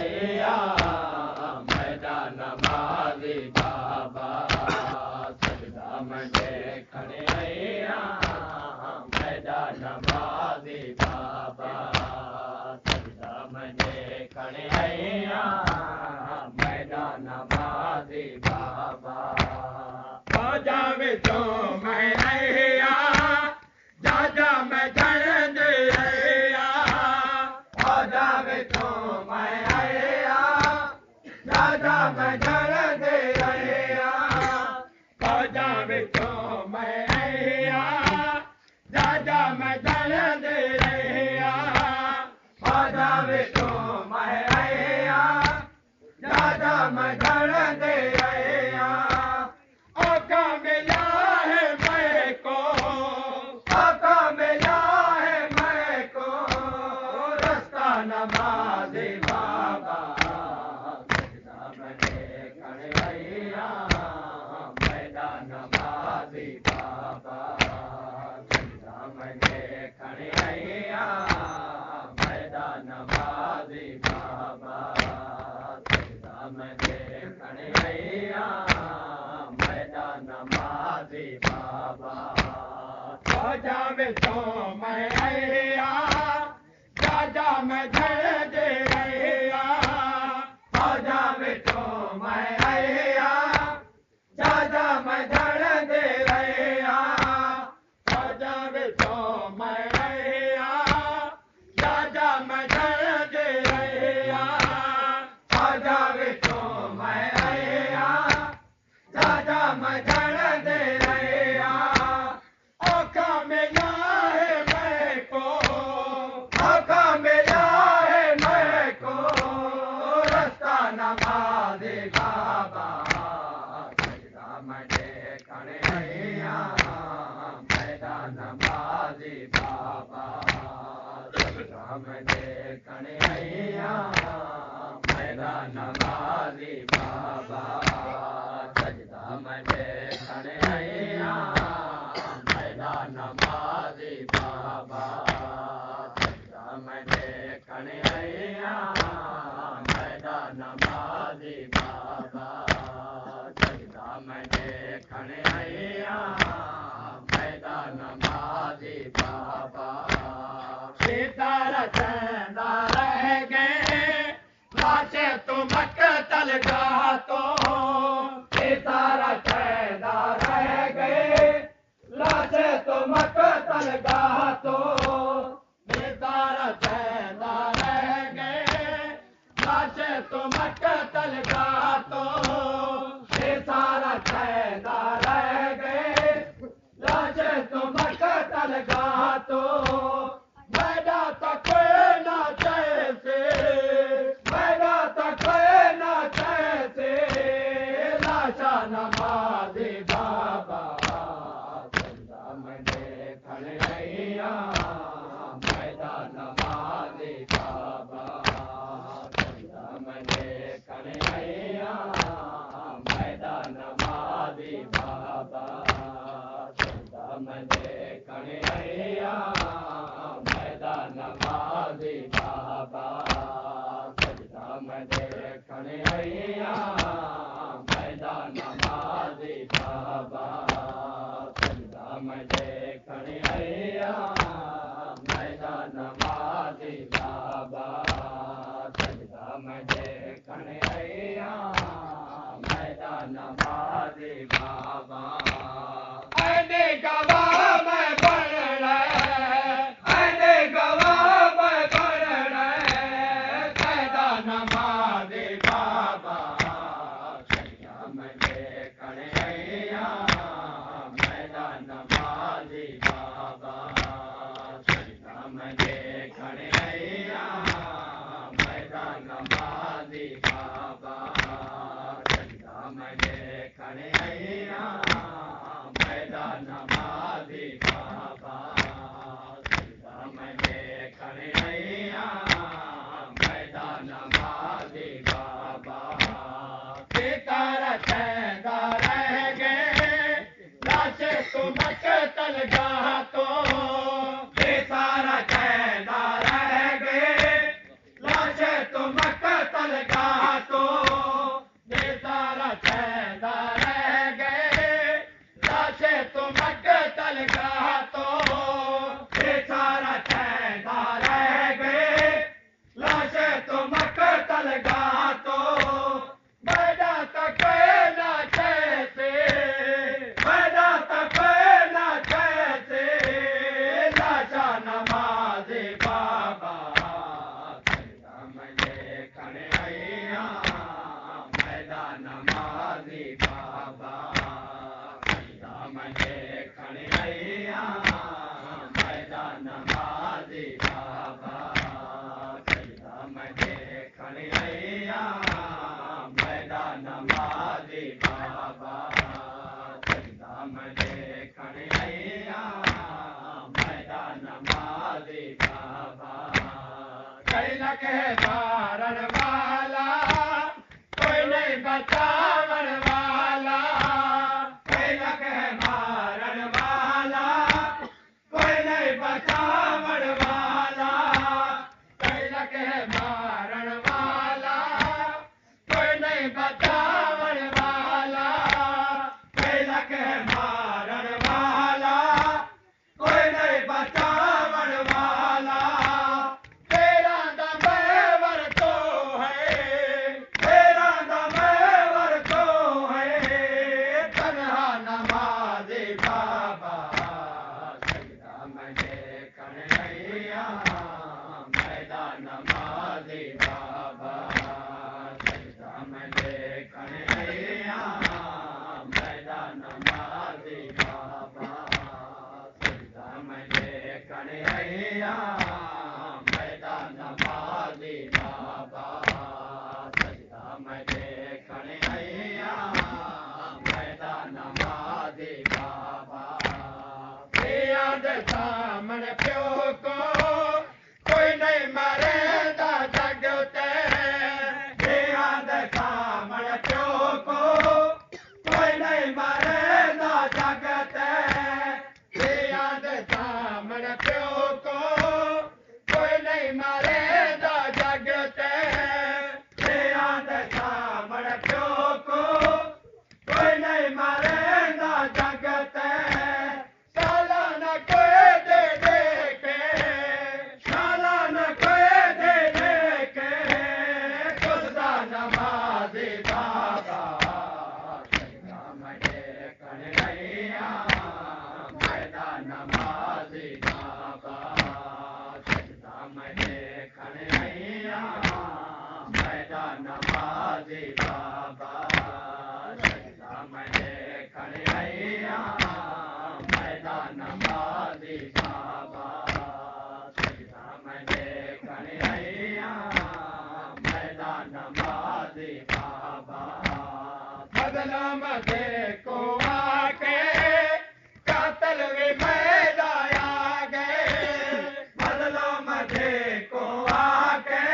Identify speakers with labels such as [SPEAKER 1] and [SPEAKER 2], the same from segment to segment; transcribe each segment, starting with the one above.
[SPEAKER 1] अय्या मैदान माज़ी बाबा सजदा मुंहिंजे खणे अय्या मैदान माज़ी बाबा सजदा मुंहिंजे खणे अय्या मैदान माज़ी बाबा बाजा विचों मैं अय्या जाजा मैं झंडे अय्या बाजा विचों मैं अय्या जाजा मैं झंडे अय्या बाजा विचों मैं अय्या जाजा मैं झंडे अय्या बाजा विचों मैं अय्या जाजा मैं झंडे अय्या आका मिला है मैं को आका मिला है मैं को रास्ता नमाज़ी बाबा सजदा मुंहिंजे खणे अय्या मैदान नमाज़ी बाबा सजदा मुंहिंजे खणे अय्या मैदान नमाज़ी बाबा सजदा मुंहिंजे खणे अय्या मैदान नमाज़ी बाबा बाजा विचों मैं अय्या जाजा मैं झंडे अय्या बाजा विचों मैं अय्या जाजा मैं झंडे अय्या बाजा विचों मैं अय्या जाजा मैं झंडे अय्या बाजा विचों मैं अय्या जाजा मैं झंडे अय्या आका मिला है मैं को आका मिला है मैं को रास्ता नमाज़ी बाबा सजदा मुंहिंजे खणे अय्या मैदान नमाज़ी बाबा सजदा मुंहिंजे खणे अय्या मैदान नमाज़ी बाबा सजदा मुंहिंजे खणे अय्या मैदान नमाज़ी बाबा सजदा मुंहिंजे खणे अय्या मैदान नमाज़ी बाबा सजदा मुंहिंजे खणे अय्या मैदान नमाज़ी बाबा सितारा चंदा रह गए लाशे तो मक्तल जा तो सितारा चंदा रह गए लाशे तो मक्तल गा तो सितारा चंदा रह गए लाशे तो मक्तल गा तो सितारा चंदा रह गए लाशे तो मक्तल गा तो मैदा तक ना जैसे मैदा तक ना जैसे लाशा नमाज़ी बाबा सजदा मुंहिंजे खणे अय्या मैदान नमाज़ी बाबा सजदा मुंहिंजे खणे अय्या मैदान नमाज़ी बाबा सजदा मुंहिंजे खणे अय्या मैदान नमाज़ी बाबा सजदा मुंहिंजे खणे अय्या मैदान नमाज़ी बाबा सजदा मुंहिंजे खणे अय्या मैदान नमाज़ी बाबा सजदा मुंहिंजे खणे अय्या मैदान नमाज़ी बाबा ऐने गवाह मैं पढ़ण ऐने गवाह मैं पढ़ण सजदा नमाज़ी बाबा सजदा मुंहिंजे खणे अय्या मैदान नमाज़ी बाबा सजदा मुंहिंजे खणे अय्या मैदान नमाज़ी बाबा सजदा मुंहिंजे खणे अय्या मैदान नमाज़ी बाबा नमाज़ी बाबा सजदा में देखण आया मैदा नमाज़ी बाबा सजदा में देखण आया मैदा नमाज़ी बाबा सजदा में देखण आया मैदा नमाज़ी बाबा कैलक मारण वाला कोई नहीं बचावन वाला कैलक मारण वाला कोई नहीं बचावन वाला कैलक मारण वाला कोई नहीं बचावन वाला कैलक मारण वाला कोई नहीं बचावन वाला तेरा दमेवर तो है तेरा दमेवर तो है तन्हा नमाज़ी बाबा सजदा में देखण आया मैदा नमाज़ी बाबा सजदा में देखण आया मैदा नमाज़ी बाबा सजदा में देखण आया मैदा नमाज़ी बाबा सजदा में देखण आया मैदा नमाज़ी बाबा पिया दे सामने प्यो को कोई नहीं मरेंदा जग ते पिया दे सामने प्यो को कोई नहीं मरेंदा जग ते पिया दे सामने प्यो को कोई नहीं मरेंदा जग ते पिया दे सामने प्यो को कोई नहीं मरेंदा जग ते शाला न कोई दे दे के शाला न कोई दे दे के खुदा नमाज़ी बाबा सजदा में देखण आया मैदा नमाज़ी बाबा सजदा में देखण आया मैदा नमाज़ी बाबा सजदा में देखण आया मैदा नमाज़ी बाबा सजदा में देखण आया मैदा नमाज़ी बाबा बदला मदे को आके कातल वे मैदा आ गए बदला मदे को आके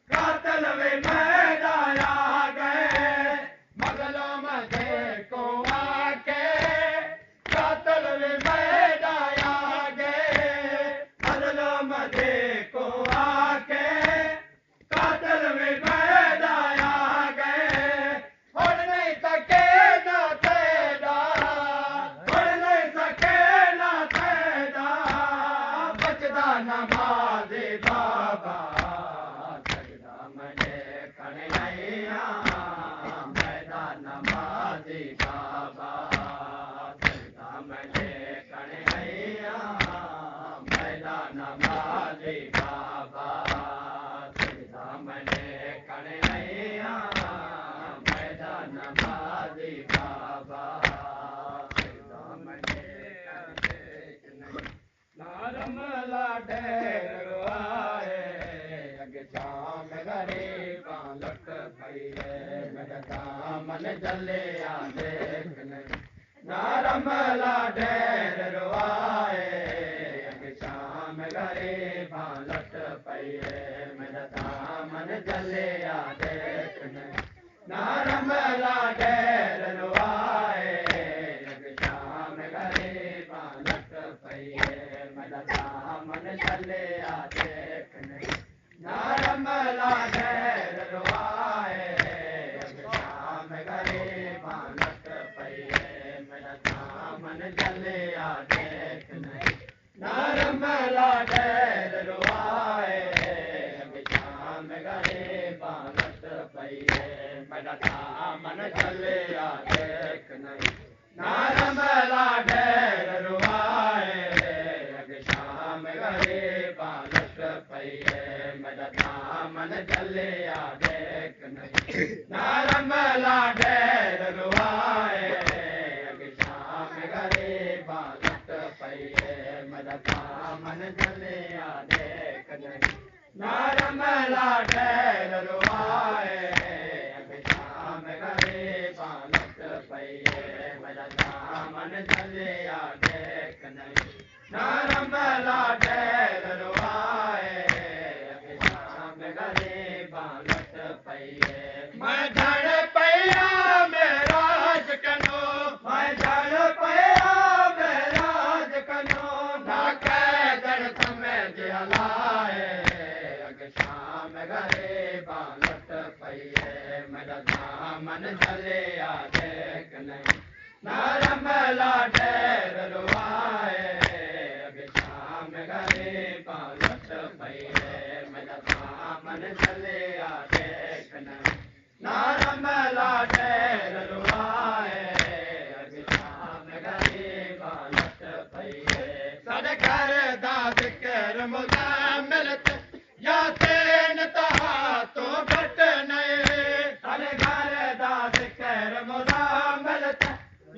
[SPEAKER 1] कातल वे मैदा आ गए बदला मदे को आके कातल वे मैदा आ गए बदला मदे को आके कातल वे मैदा आ गए उड़ नहीं सके ना तेरा उड़ नहीं सके ना तेरा बचदा नमाज़ी बाबा सजदा में देखण आया मैदा नमाज़ी बाबा सजदा में देखण आया मैदा नमाज़ी बाबा सजदा में देखण आया मैदा नमाज़ी बाबा सजदा में देखण नारम लाडे रुआए अगे शाम गरीबां लट पई मेरा दामन जले आ देखण नारम लाडे रुआए अगे शाम गरीबां लट पई मेरा दामन जले आ देखण नारम लाडे रुआए अगे शाम गरीबां लट पई मेरा दामन जले आ देखण नारम लाडे रुआए अगे शाम गरीबां लट पई मेरा दामन जले आ देखण नारम लाडे रुआए अगे शाम गरीबां लट पई मेरा दामन जले आ देखण नारम लाडे रुआए अगे शाम गरीबां लट पई मेरा दामन जले आ देखण नारम ढेर रुआए शाम गरीबां लुट पईए मेरा दामन जलिया देख नहीं नरमला ढेर रुआए शाम गरीबां लुट पईए मैं झड़ पया मेरा कनो मैं झड़ पया मेरा कनो ना कैदर समझ हलाए शाम गरीबां लुट पईए मेरा दामन जलिया देख नहीं नरमला ढेर रुआए शाम गरीबां लुट पईए मेरा दामन जलिया देख नहीं नरमला ढेर रुआए शाम गरीबां लुट पईए साडे घर दा ज़िक्र मुज़म्मिल यासीन तहा तो घट नहीं साडे घर दा ज़िक्र मुज़म्मिल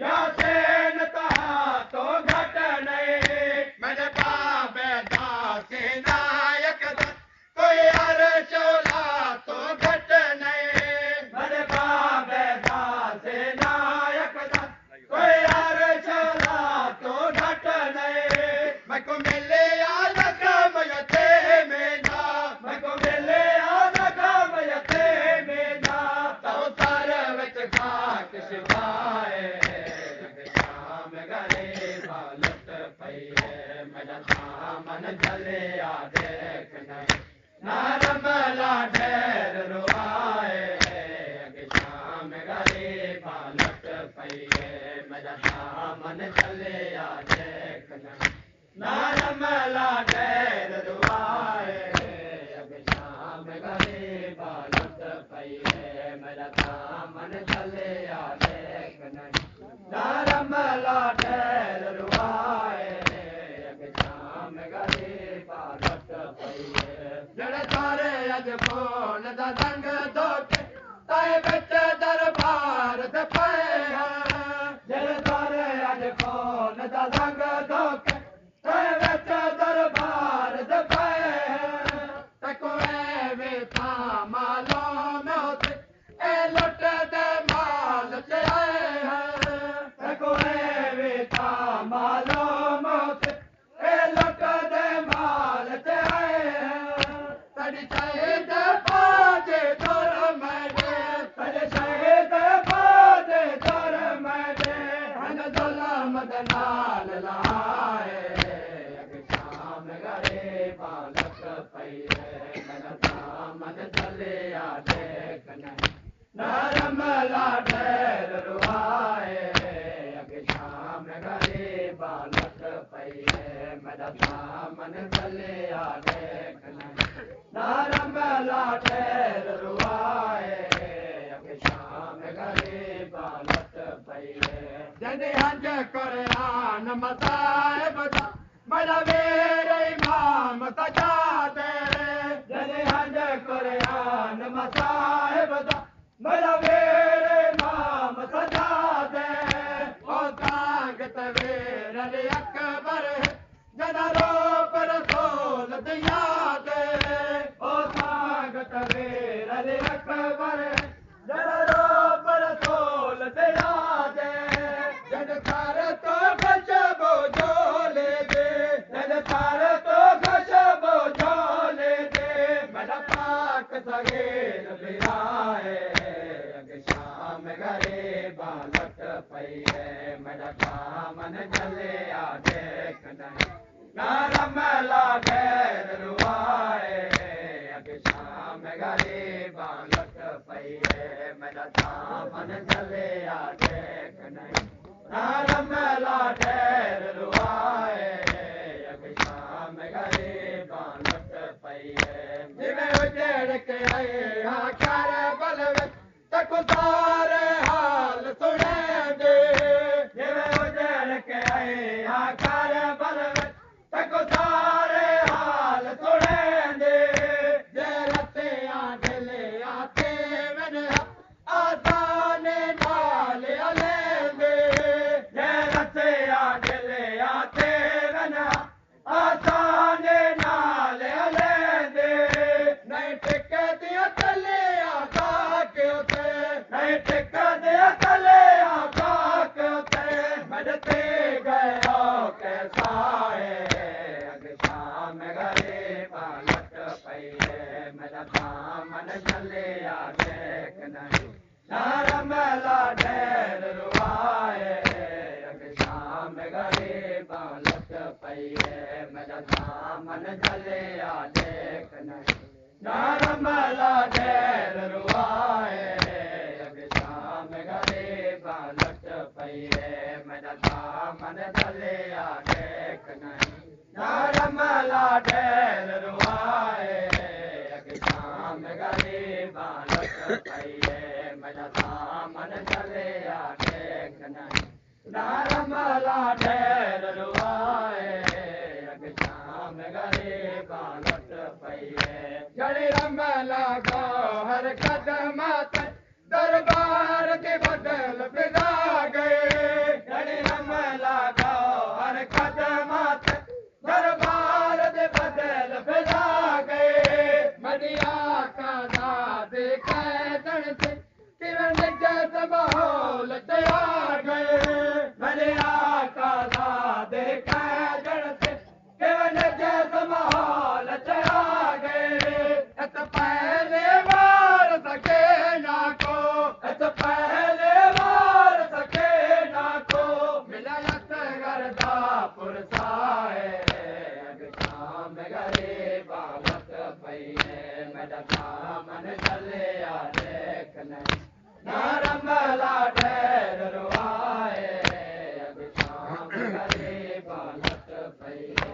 [SPEAKER 1] यासीन तहा तो घट नहीं मेरे बाबे दा नायक दा कोई अर्शोला तो घट नहीं मेरे बाबे दा नायक दा कोई अर्शोला तो घट नहीं मैं को मिले याद कम यते मेरा मैं को मिले याद कम यते मेरा तो सर विच खाक शिवाए शाम गरीबां लुट पईए मेरा दामन जलिया देख नहीं नरमला ढेर रुआए शाम गरीबां लुट पईए मेरा दामन जलिया देख नहीं नरमला ढेर रुआए शाम गरीबां लुट पईए मेरा दामन जलिया देख नहीं नरमला ढेर रुआए शाम गरीबां लुट पईए जड़े तारे अज फोन दा रंग धोके ताए बिच दरबार ते पए जड़े तारे अज फोन दा रंग धोके ताए बिच दरबार ते पए ते कोई वे था मालो मोते ए लुट दे माल ते आए ते कोई वे था मालो मोते ए लुट दे माल ते आए तड़ी शहीद बाजे दर मैडे तड़ी शहीद बाजे दर मैडे हन जुल्म दे नाल लाए शाम गरीबां लुट पईए मेरा दामन जलिया देख नहीं नरमला ढेर रुआए शाम गरीबां लुट पईए मेरा दामन जलिया देख नहीं नरमला ढेर रुआए शाम गरीबां लुट पईए जॾहिं हज कुरान मसाहिब दा मेरा वीर इमाम सजादे जॾहिं हज कुरान मसाहिब दा मेरा वीर इमाम सजादे ओ ताकत वीर अली अकबर जदा रूप रसूल दिया दे ओ ताकत वीर अली अकबर जदा रूप रसूल दिया दे जद कर तो खुशबू झोले दे जद कर तो खुशबू झोले दे मेरा पाक सगीर बिराए शाम गरीबां लुट पईए मेरा दामन जलिया देख नहीं नरमला ढेर रुआए शाम गरीबां लुट पईए मेरा दामन जलिया देख नहीं नरमला ढेर रुआए शाम गरीबां लुट पईए जिवें उजड़ के आए कर बलवे तक सारे हाल सुने दे जिवें उजड़ के आए कर बलवे तक सारे हाल सुने दे जे रते आंधले आते मैंने आसान नाल अले दे जे रते आंधले आते मैंने आसान नाल अले दे नहीं टिके من چلیا ٹیک نہیں نارملا ڈھیر روائے شام غریباں لٹ پئیے میرا سامن چلیا ٹیک نہیں نارملا ڈھیر روائے شام غریباں لٹ پئیے جڑی رملا کو ہر قدم دربار کے بدل پدا گئے جڑی رملا کو ہر قدم دربار کے بدل پدا گئے مدیا کا داد قیدن سے کرن جیس ماحول تیار گئے مدیا کا داد قیدن سے کرن جیس ماحول تیار گئے ات پہلے بار سکے نہ کو ات پہلے بار سکے نہ کو ملا گردا پرسائے شام غریباں لٹ پئیے میرا سامن چلیا ٹیک نہیں نارملا ڈھیر روائے شام غریباں لٹ پئیے